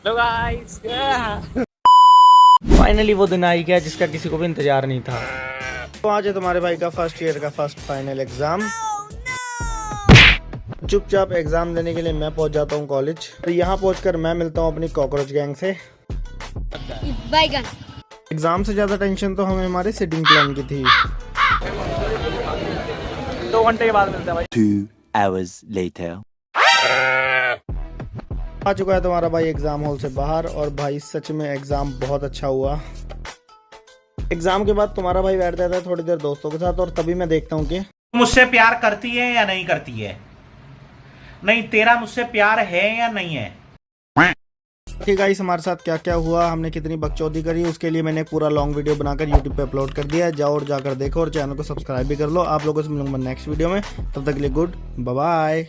Hello guys, finally वो दिन आ ही गया जिसका किसी को भी इंतजार नहीं था। तो आज है तुम्हारे भाई का फर्स्ट ईयर का फर्स्ट फाइनल एग्जाम। चुपचाप एग्जाम देने के लिए मैं पहुंच जाता हूं कॉलेज। तो यहाँ पहुंचकर मैं मिलता हूं अपनी कॉकरोच गैंग से। एग्जाम से ज्यादा टेंशन तो हमें हमारे सिटिंग प्लान की थी। 2 घंटे के बाद मिलते हैं भाई। 2 hours later. आ चुका है तुम्हारा भाई एग्जाम हॉल से बाहर, और भाई सच में एग्जाम बहुत अच्छा हुआ। एग्जाम के बाद तुम्हारा भाई बैठ जाता है थोड़ी देर दोस्तों के साथ, और तभी मैं देखता हूँ कि मुझसे प्यार करती है या नहीं करती है, नहीं तेरा मुझसे प्यार है या नहीं है। गाइस हमारे साथ क्या क्या हुआ, हमने कितनी बकचोदी करी, उसके लिए मैंने पूरा लॉन्ग वीडियो बनाकर यूट्यूब पे अपलोड कर दिया है। जाओ और जाकर देखो और चैनल को सब्सक्राइब भी कर लो। आप लोगों से मिलूंगा नेक्स्ट वीडियो में, तब तक के लिए गुड बाय।